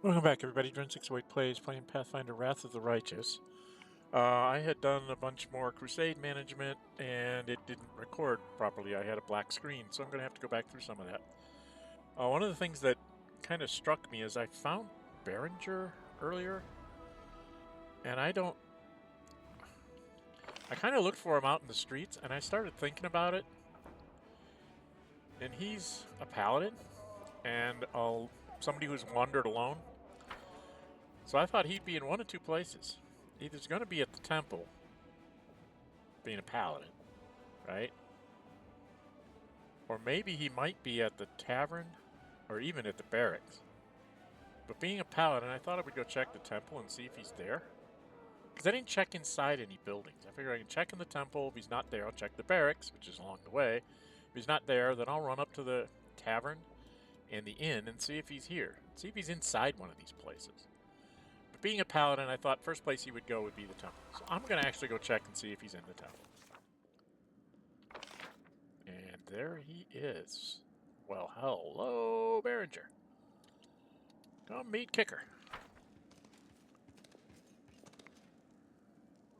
Welcome back, everybody. Dren608 plays playing Pathfinder Wrath of the Righteous. I had done a bunch more Crusade management, and it didn't record properly. I had a black screen, so I'm going to have to go back through some of that. One of the things that kind of struck me is I found Behringer earlier, and I kind of looked for him out in the streets, and I started thinking about it, and he's a paladin, and somebody who's wandered alone. So I thought he'd be in one of two places. Either he's going to be at the temple, being a paladin, right? Or maybe he might be at the tavern, or even at the barracks. But being a paladin, I thought I would go check the temple and see if he's there. Because I didn't check inside any buildings. I figure I can check in the temple. If he's not there, I'll check the barracks, which is along the way. If he's not there, then I'll run up to the tavern and the inn and see if he's here. See if he's inside one of these places. But being a paladin, I thought first place he would go would be the temple. So I'm going to actually go check and see if he's in the temple. And there he is. Well, hello, Behringer. Come meet Kicker.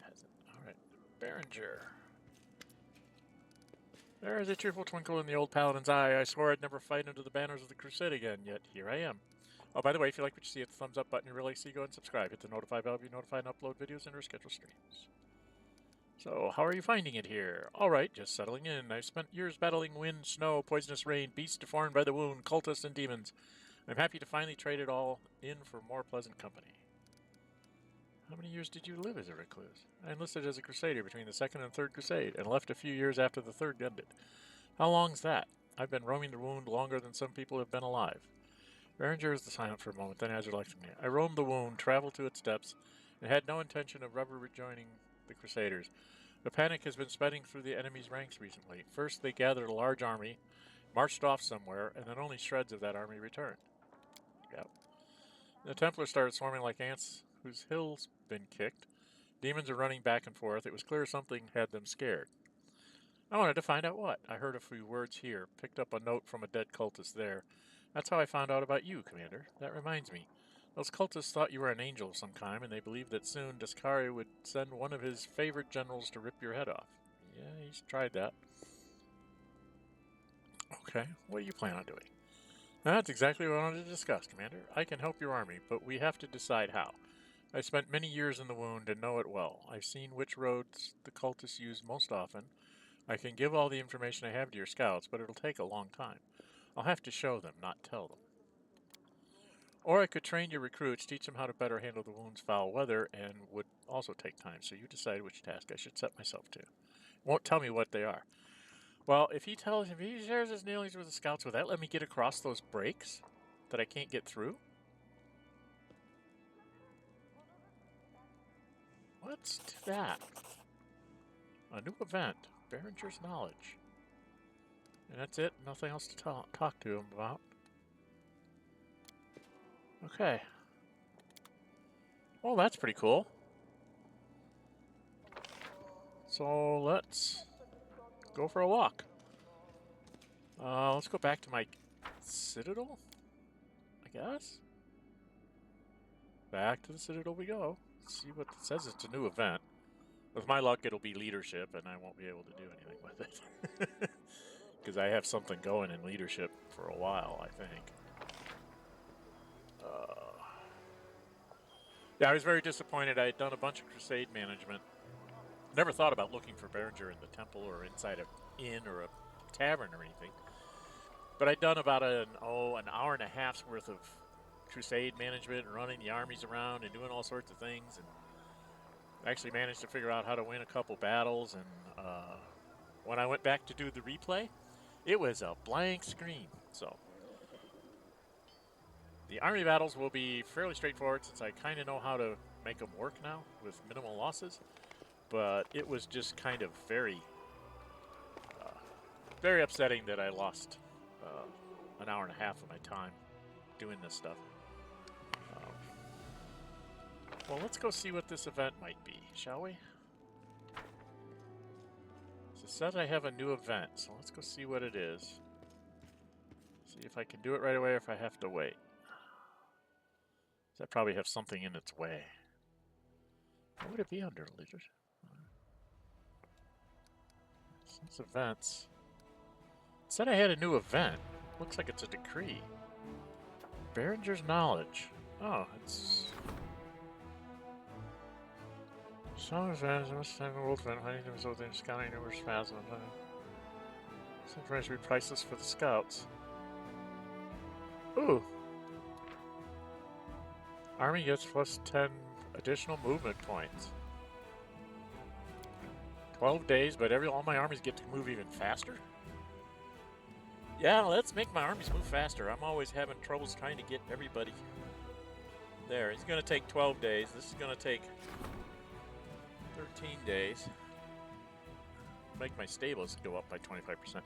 Peasant. Alright, Behringer. There is a cheerful twinkle in the old paladin's eye. I swore I'd never fight under the banners of the Crusade again, yet here I am. Oh, by the way, if you like what you see, hit the thumbs up button. You really see, go and subscribe. Hit the notify bell to be notified and upload videos and reschedule streams. So, how are you finding it here? Alright, just settling in. I've spent years battling wind, snow, poisonous rain, beasts deformed by the wound, cultists, and demons. I'm happy to finally trade it all in for more pleasant company. How many years did you live as a recluse? I enlisted as a crusader between the Second and Third Crusade, and left a few years after the Third ended. How long's that? I've been roaming the wound longer than some people have been alive. Behringer is silent for a moment, then answered electrically. I roamed the wound, traveled to its depths, and had no intention of ever rejoining the Crusaders. The panic has been spreading through the enemy's ranks recently. First, they gathered a large army, marched off somewhere, and then only shreds of that army returned. Yep. The Templars started swarming like ants whose hills been kicked. Demons are running back and forth. It was clear something had them scared. I wanted to find out what. I heard a few words here, picked up a note from a dead cultist there. That's how I found out about you, Commander. That reminds me. Those cultists thought you were an angel of some kind, and they believed that soon Descari would send one of his favorite generals to rip your head off. Yeah, he's tried that. Okay, what do you plan on doing? That's exactly what I wanted to discuss, Commander. I can help your army, but we have to decide how. I spent many years in the wound and know it well. I've seen which roads the cultists use most often. I can give all the information I have to your scouts, but it'll take a long time. I'll have to show them, not tell them. Or I could train your recruits, teach them how to better handle the wound's foul weather, and would also take time, so you decide which task I should set myself to. Won't tell me what they are. Well, if he shares his dealings with the scouts, will that let me get across those breaks that I can't get through? Let's do that. A new event. Behringer's knowledge. And that's it. Nothing else to talk to him about. Okay. Well, that's pretty cool. So let's go for a walk. Let's go back to my citadel, I guess. Back to the citadel we go. Let's see what it says. It's a new event. With my luck, it'll be leadership, and I won't be able to do anything with it. Because I have something going in leadership for a while, I think. Yeah, I was very disappointed. I had done a bunch of crusade management. Never thought about looking for Behringer in the temple or inside an inn or a tavern or anything. But I'd done about an hour and a half's worth of crusade management and running the armies around and doing all sorts of things, and actually managed to figure out how to win a couple battles. And when I went back to do the replay, it was a blank screen. So the army battles will be fairly straightforward since I kind of know how to make them work now with minimal losses. But it was just kind of very upsetting that I lost an hour and a half of my time doing this stuff. Well, let's go see what this event might be, shall we? So it says I have a new event, so let's go see what it is. See if I can do it right away or if I have to wait. That probably have something in its way. What would it be under, leaders? Since events. It said I had a new event. Looks like it's a decree. Behringer's knowledge. Oh, it's. Some events must have a world event. Hiding them so they're scouting numerous paths. This information would be priceless for the scouts. Ooh. Army gets plus 10 additional movement points. 12 days, but all my armies get to move even faster? Yeah, let's make my armies move faster. I'm always having troubles trying to get everybody. There, it's going to take 12 days. This is going to take 13 days. Make my stables go up by 25%.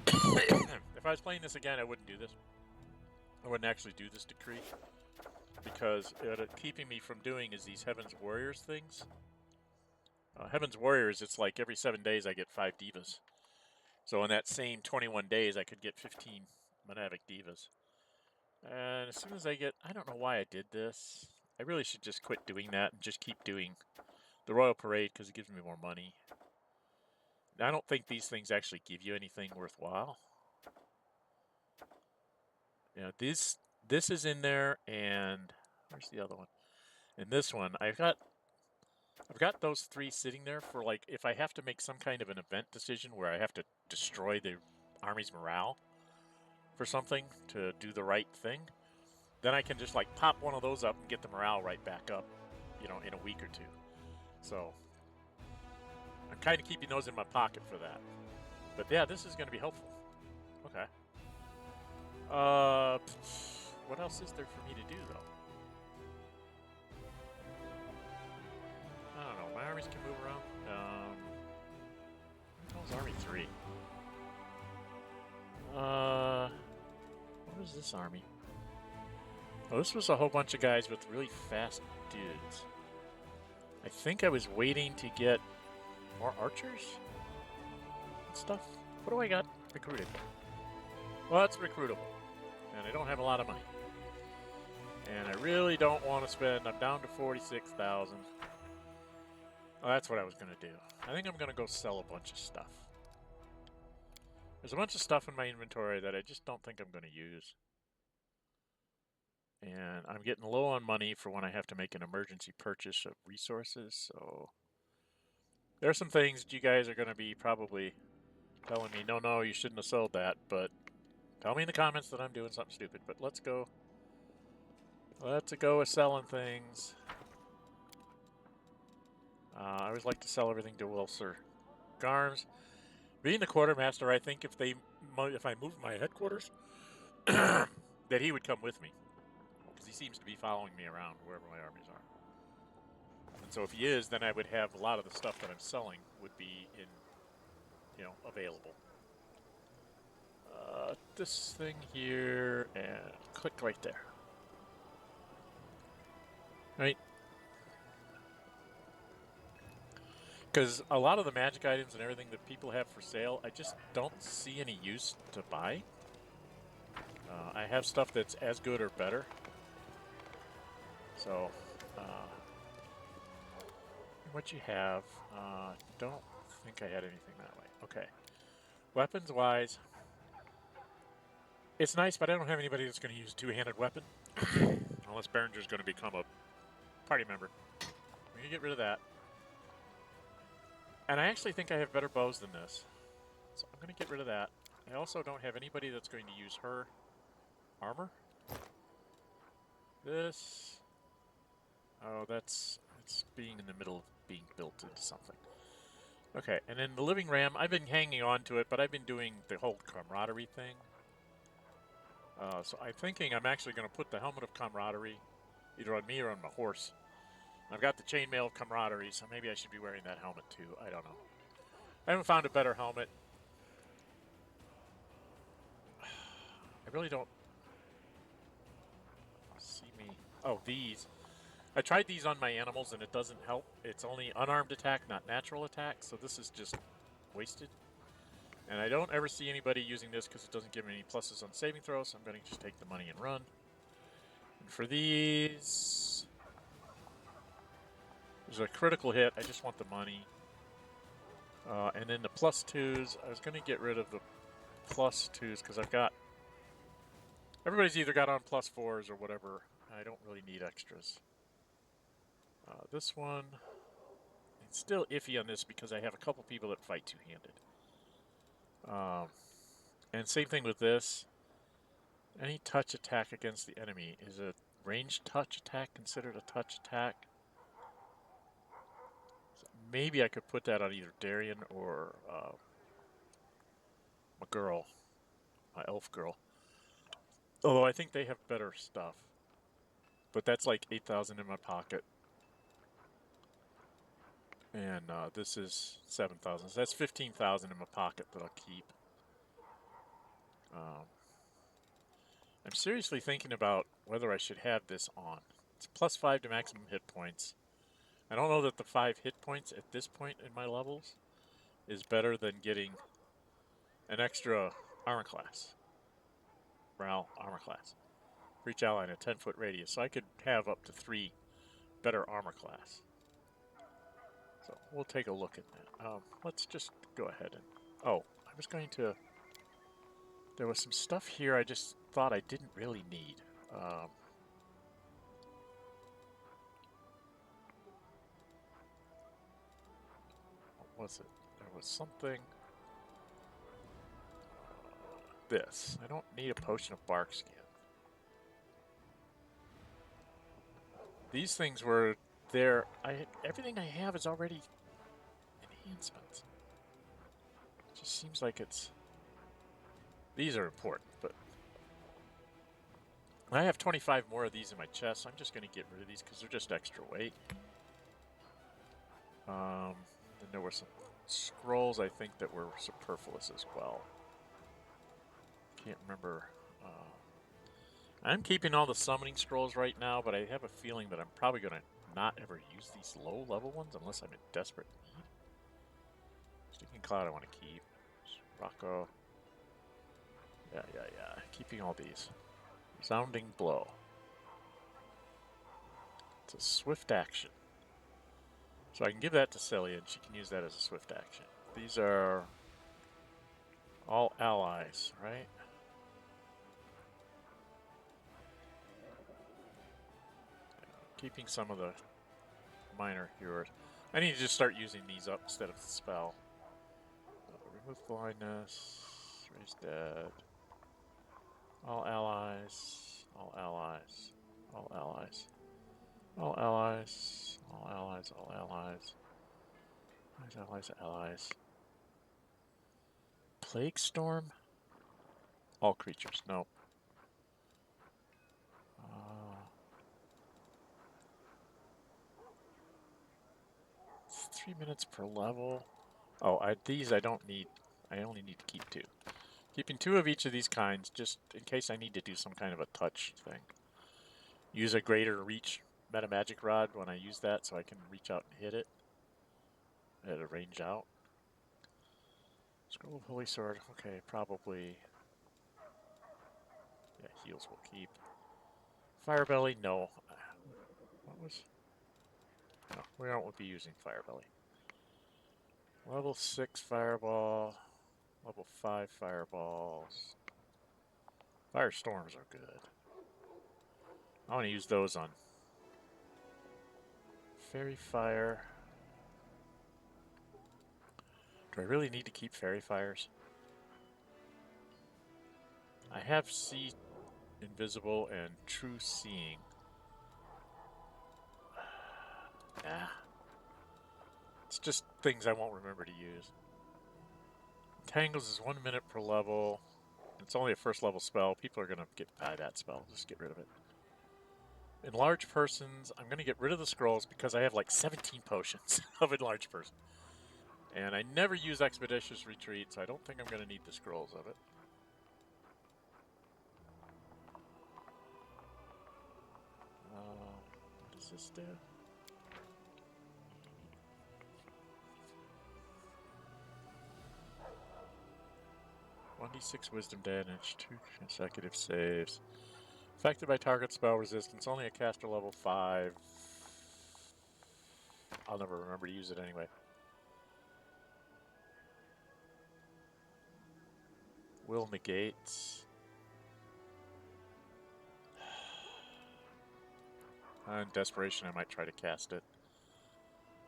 If I was playing this again, I wouldn't do this. I wouldn't actually do this decree. Because keeping me from doing is these Heaven's Warriors things. Heaven's Warriors, it's like every 7 days I get 5 divas. So in that same 21 days, I could get 15 Monadic divas. And as soon as I get... I don't know why I did this. I really should just quit doing that and just keep doing the Royal Parade because it gives me more money. I don't think these things actually give you anything worthwhile. Yeah, this is in there, and where's the other one? And this one, I've got those 3 sitting there for like if I have to make some kind of an event decision where I have to destroy the army's morale for something to do the right thing, then I can just like pop one of those up and get the morale right back up, you know, in a week or 2. So I'm kind of keeping those in my pocket for that. But yeah, this is going to be helpful. Okay. What else is there for me to do though? I don't know. My armies can move around. How's Army 3? What is this army? Oh, this was a whole bunch of guys with really fast dudes. I think I was waiting to get more archers and stuff. What do I got recruited? Well, it's recruitable. And I don't have a lot of money. And I really don't want to spend... I'm down to 46,000. Oh, that's what I was going to do. I think I'm going to go sell a bunch of stuff. There's a bunch of stuff in my inventory that I just don't think I'm going to use. And I'm getting low on money for when I have to make an emergency purchase of resources, so... There are some things that you guys are going to be probably telling me, no, you shouldn't have sold that, but tell me in the comments that I'm doing something stupid. But let's go. Let's go with selling things. I always like to sell everything to Wilser Garms. Being the quartermaster, I think if I move my headquarters, that he would come with me. Because he seems to be following me around wherever my armies are. And so if he is, then I would have a lot of the stuff that I'm selling would be in, you know, available. This thing here, and click right there. Right? Because a lot of the magic items and everything that people have for sale, I just don't see any use to buy. I have stuff that's as good or better. So, what you have, don't think I had anything that way. Okay. Weapons-wise, it's nice, but I don't have anybody that's going to use a two-handed weapon. Unless Behringer's going to become a party member. We can get rid of that. And I actually think I have better bows than this. So I'm going to get rid of that. I also don't have anybody that's going to use her armor. This... Oh, it's being in the middle of being built into something. Okay, and then the Living Ram, I've been hanging on to it, but I've been doing the whole camaraderie thing. So I'm thinking I'm actually going to put the helmet of camaraderie either on me or on my horse. I've got the chainmail of camaraderie, so maybe I should be wearing that helmet too. I don't know. I haven't found a better helmet. I really don't see me. Oh, these. I tried these on my animals and it doesn't help. It's only unarmed attack, not natural attack, so this is just wasted. And I don't ever see anybody using this because it doesn't give me any pluses on saving throws, so I'm going to just take the money and run. for these, there's a critical hit. I just want the money. And then the +2s, I was going to get rid of the +2s because I've got... Everybody's either got on +4s or whatever. I don't really need extras. This one, it's still iffy on this because I have a couple people that fight two-handed. And same thing with this. Any touch attack against the enemy. Is a ranged touch attack considered a touch attack? So maybe I could put that on either Darien or my girl, my elf girl. Although I think they have better stuff. But that's like 8,000 in my pocket. And this is 7,000. So that's 15,000 in my pocket that I'll keep. I'm seriously thinking about whether I should have this on. It's +5 to maximum hit points. I don't know that the 5 hit points at this point in my levels is better than getting an extra armor class. Morale armor class. For each ally in a 10-foot radius. So I could have up to 3 better armor class. So we'll take a look at that. Let's just go ahead and... Oh, I was going to... There was some stuff here I just thought I didn't really need. What was it? There was something... This. I don't need a potion of bark skin. These things were there. Everything I have is already enhancements. It just seems like it's... These are important, but... I have 25 more of these in my chest, so I'm just going to get rid of these because they're just extra weight. Then there were some scrolls, I think, that were superfluous as well. Can't remember. I'm keeping all the summoning scrolls right now, but I have a feeling that I'm probably going to not ever use these low-level ones unless I'm in desperate need. Stinking Cloud I want to keep. Rocco. Yeah. Keeping all these. Resounding Blow. It's a swift action. So I can give that to Celia, and she can use that as a swift action. These are all allies, right? Keeping some of the minor heroes. I need to just start using these up instead of the spell. Remove blindness. Raise dead. All allies. All allies. All allies. All allies. All allies. All allies. Allies. Plague Storm? All creatures. No. 3 minutes per level. Oh, these I don't need. I only need to keep 2. Keeping 2 of each of these kinds, just in case I need to do some kind of a touch thing. Use a greater reach meta magic rod when I use that, so I can reach out and hit it at a range out. Scroll of Holy Sword. Okay, probably. Yeah, heals will keep. Firebelly, no. What was? No, we won't be using Firebelly. Level 6 Fireball. Level 5 Fireballs. Firestorms are good. I want to use those on Fairy Fire. Do I really need to keep Fairy Fires? I have See Invisible and True Seeing. Nah. It's just things I won't remember to use. Tangles is 1 minute per level. It's only a first level spell. People are going to get by that spell. Just get rid of it. Enlarge Persons. I'm going to get rid of the scrolls because I have like 17 potions of Enlarge Person. And I never use Expeditious Retreat, so I don't think I'm going to need the scrolls of it. What does this do? 1d6 wisdom damage, 2 consecutive saves, Affected by target spell resistance, only a caster level 5. I'll never remember to use it anyway. Will negates. In desperation, I might try to cast it.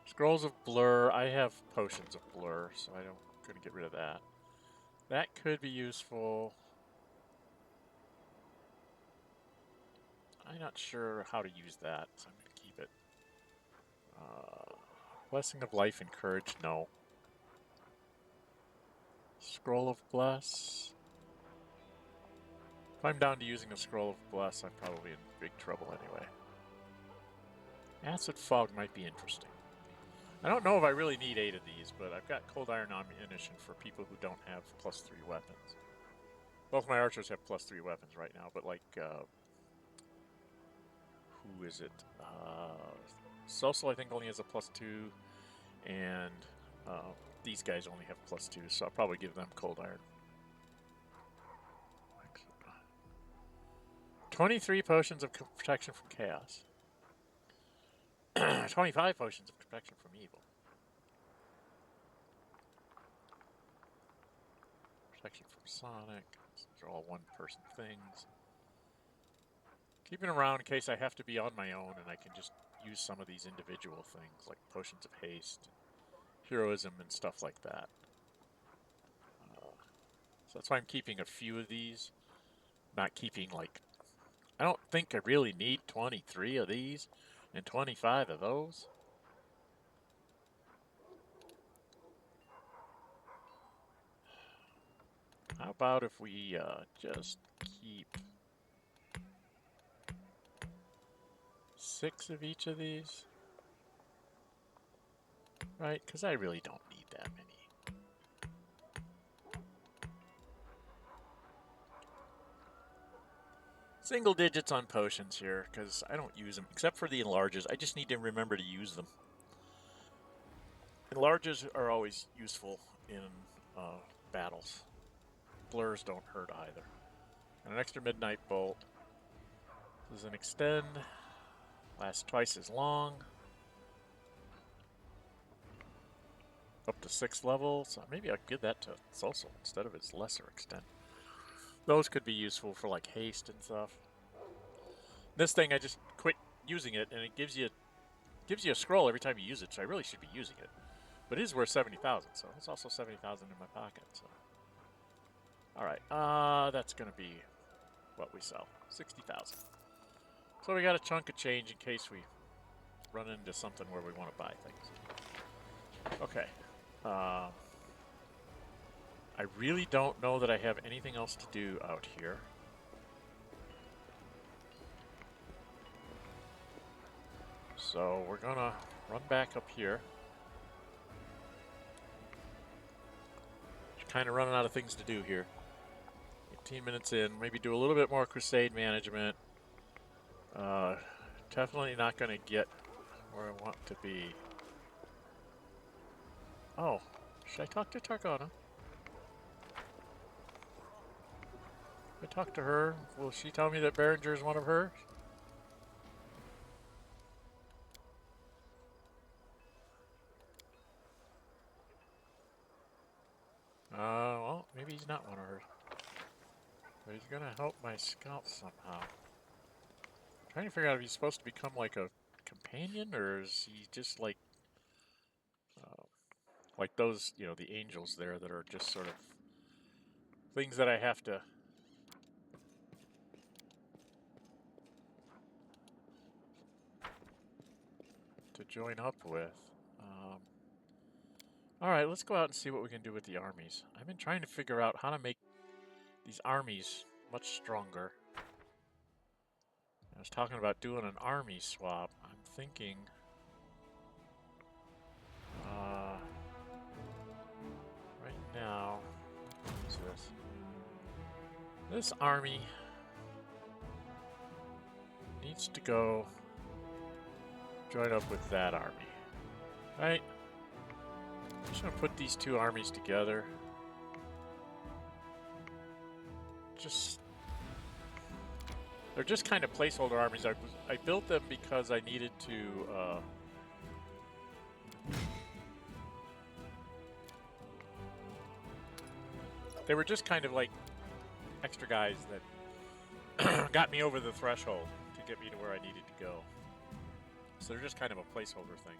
Scrolls of Blur. I have potions of Blur, so I'm going to get rid of that. That could be useful. I'm not sure how to use that, so I'm going to keep it. Blessing of Life and Courage, no. Scroll of Bless. If I'm down to using a Scroll of Bless, I'm probably in big trouble anyway. Acid Fog might be interesting. I don't know if I really need 8 of these, but I've got Cold Iron Ammunition for people who don't have +3 weapons. Both my archers have +3 weapons right now, but like, who is it? Soso, I think, only has a +2, and these guys only have +2, so I'll probably give them Cold Iron. 23 potions of protection from chaos. 25 potions of protection from evil. Protection from Sonic. These are all one-person things. Keeping around in case I have to be on my own and I can just use some of these individual things like potions of haste, heroism, and stuff like that. So that's why I'm keeping a few of these. Not keeping like... I don't think I really need 23 of these and 25 of those. How about if we just keep 6 of each of these? Right, because I really don't need that many. Single digits on potions here, because I don't use them, except for the enlarges. I just need to remember to use them. Enlarges are always useful in battles. Blurs don't hurt either. And an extra Midnight Bolt. This is an extend. Lasts twice as long. Up to 6 levels. So maybe I could give that to Soso instead of its lesser extent. Those could be useful for like haste and stuff. This thing, I just quit using it, and it gives you a scroll every time you use it, so I really should be using it. But it is worth 70,000, so it's also 70,000 in my pocket. So, all right, that's gonna be what we sell, 60,000. So we got a chunk of change in case we run into something where we want to buy things. Okay. I really don't know that I have anything else to do out here. So we're gonna run back up here. Just kind of running out of things to do here. 18 minutes in, maybe do a little bit more crusade management. Definitely not gonna get where I want to be. Oh, should I talk to Targana? I talk to her. Will she tell me that Berenger is one of hers? Well, maybe he's not one of hers. But he's gonna help my scout somehow. I'm trying to figure out if he's supposed to become like a companion, or is he just like those, you know, the angels there that are just sort of things that I have to join up with. Alright, let's go out and see what we can do with the armies. I've been trying to figure out how to make these armies much stronger. I was talking about doing an army swap. I'm thinking... right now... What's this? This army needs to go join up with that army. Right? I'm just going to put these two armies together. Just They're just kind of placeholder armies. I built them because I needed to. They were just kind of like extra guys that got me over the threshold to get me to where I needed to go. So they're just kind of a placeholder thing.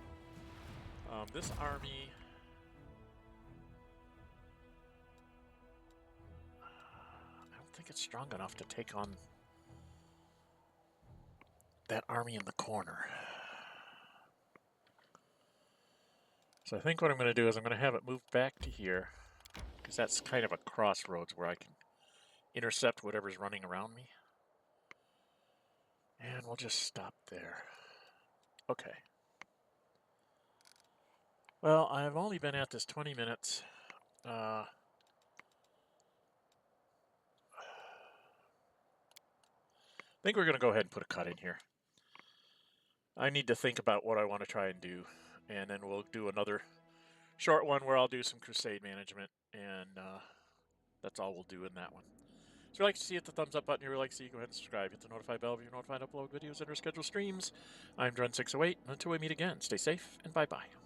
This army. I don't think it's strong enough to take on that army in the corner. So I think what I'm going to do is I'm going to have it moved back to here, because that's kind of a crossroads where I can intercept whatever's running around me. And we'll just stop there. Okay. Well, I've only been at this 20 minutes. I think we're going to go ahead and put a cut in here. I need to think about what I want to try and do, and then we'll do another short one where I'll do some crusade management, and that's all we'll do in that one. So if you'd like to see, hit the thumbs up button. If you'd like to see, go ahead and subscribe. Hit the notify bell if you're notified, upload videos, and our scheduled streams. I'm Dren608, and until we meet again, stay safe, and bye-bye.